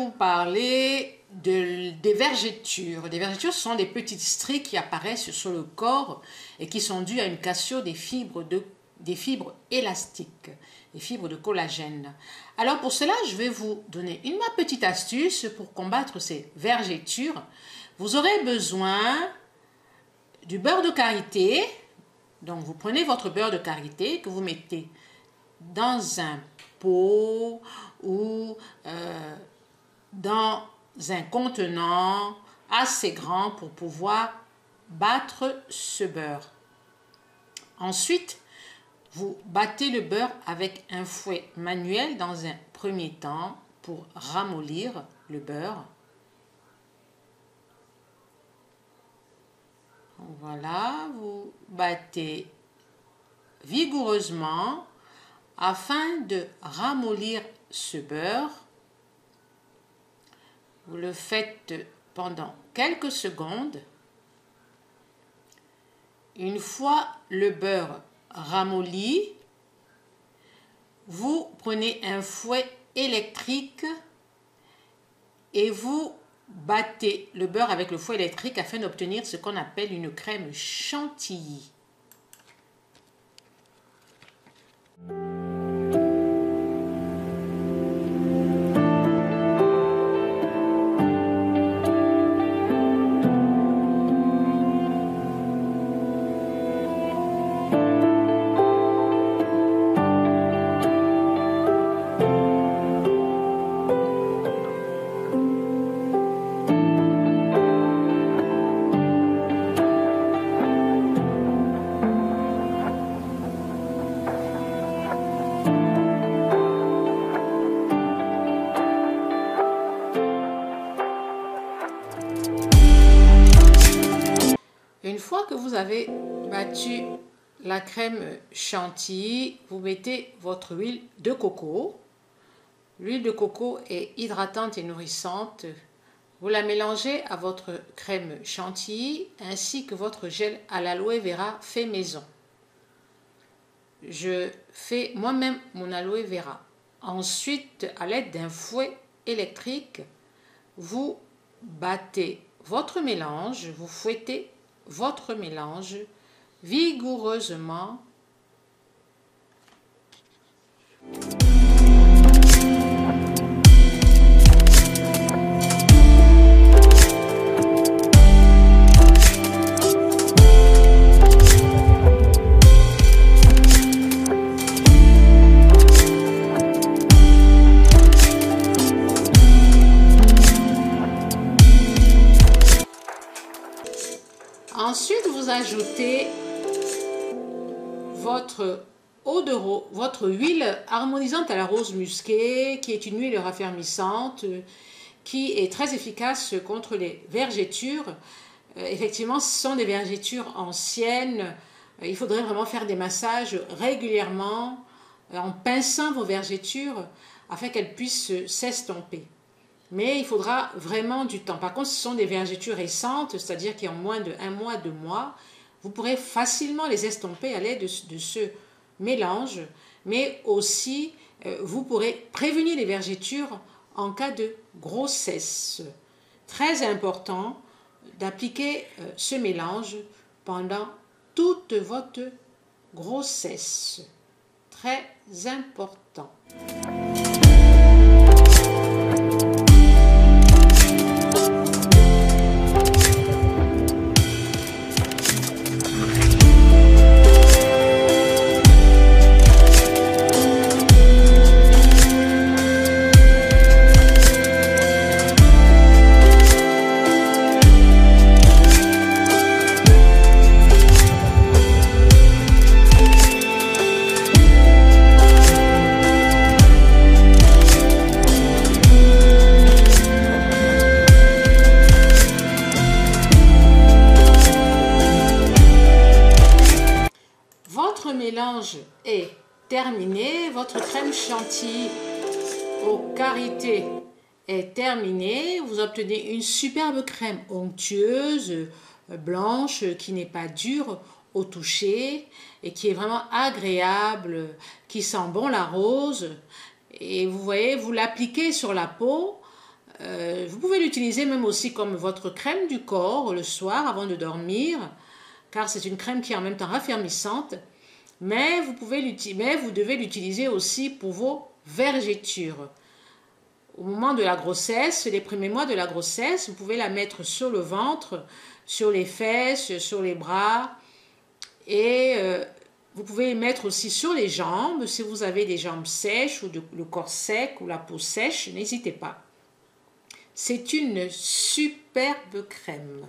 vous parler des vergetures. Des vergetures, ce sont des petites stries qui apparaissent sur le corps et qui sont dues à une cassure des fibres élastiques, des fibres de collagène. Alors pour cela, je vais vous donner ma petite astuce pour combattre ces vergetures. Vous aurez besoin du beurre de karité. Donc vous prenez votre beurre de karité que vous mettez dans un pot ou dans un contenant assez grand pour pouvoir battre ce beurre. Ensuite, vous battez le beurre avec un fouet manuel dans un premier temps pour ramollir le beurre. Voilà, vous battez vigoureusement afin de ramollir ce beurre. Vous le faites pendant quelques secondes. Une fois le beurre ramolli, vous prenez un fouet électrique et vous battez le beurre avec le fouet électrique afin d'obtenir ce qu'on appelle une crème chantilly. Une fois que vous avez battu la crème chantilly, vous mettez votre huile de coco. L'huile de coco est hydratante et nourrissante. Vous la mélangez à votre crème chantilly ainsi que votre gel à l'aloe vera fait maison. Je fais moi-même mon aloe vera. Ensuite, à l'aide d'un fouet électrique, vous battez votre mélange, vous fouettez votre mélange vigoureusement. Ensuite, vous ajoutez votre huile harmonisante à la rose musquée, qui est une huile raffermissante, qui est très efficace contre les vergetures. Effectivement, ce sont des vergetures anciennes. Il faudrait vraiment faire des massages régulièrement en pinçant vos vergetures afin qu'elles puissent s'estomper. Mais il faudra vraiment du temps. Par contre, ce sont des vergetures récentes, c'est-à-dire qui ont moins de 1 mois, 2 mois. Vous pourrez facilement les estomper à l'aide de ce mélange, mais aussi vous pourrez prévenir les vergetures en cas de grossesse. Très important d'appliquer ce mélange pendant toute votre grossesse. Très important. Mélange est terminé, votre crème chantilly au karité est terminée. Vous obtenez une superbe crème onctueuse, blanche, qui n'est pas dure au toucher et qui est vraiment agréable, qui sent bon la rose. Et vous voyez, vous l'appliquez sur la peau Vous pouvez l'utiliser même aussi comme votre crème du corps le soir avant de dormir, car c'est une crème qui est en même temps raffermissante. Mais vous devez l'utiliser aussi pour vos vergetures. Au moment de la grossesse, les premiers mois de la grossesse, vous pouvez la mettre sur le ventre, sur les fesses, sur les bras. Et vous pouvez les mettre aussi sur les jambes. Si vous avez des jambes sèches ou le corps sec ou la peau sèche, n'hésitez pas. C'est une superbe crème.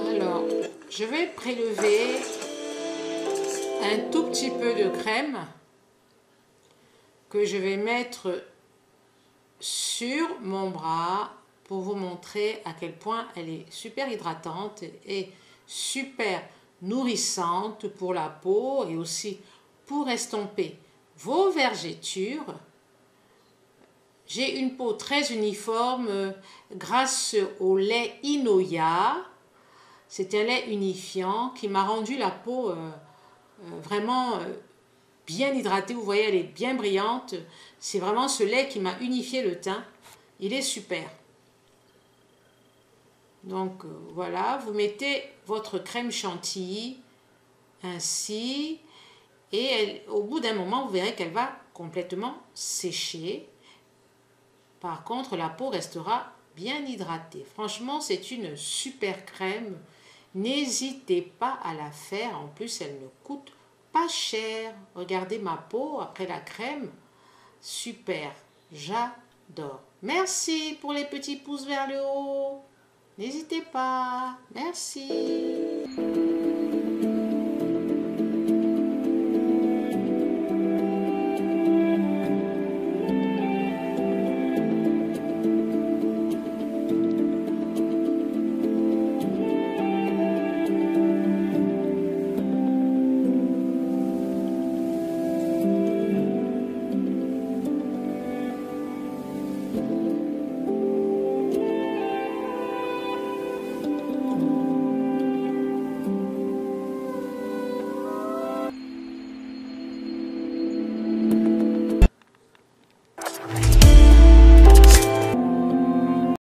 Alors, je vais prélever un tout petit peu de crème que je vais mettre sur mon bras pour vous montrer à quel point elle est super hydratante et super nourrissante pour la peau et aussi pour estomper vos vergetures. J'ai une peau très uniforme grâce au lait Inoya. C'est un lait unifiant qui m'a rendu la peau vraiment bien hydratée. Vous voyez, elle est bien brillante. C'est vraiment ce lait qui m'a unifié le teint. Il est super. Donc voilà, vous mettez votre crème chantilly ainsi. Et au bout d'un moment, vous verrez qu'elle va complètement sécher. Par contre, la peau restera bien hydratée. Franchement, c'est une super crème. N'hésitez pas à la faire. En plus, elle ne coûte pas cher. Regardez ma peau après la crème. Super. J'adore. Merci pour les petits pouces vers le haut. N'hésitez pas. Merci.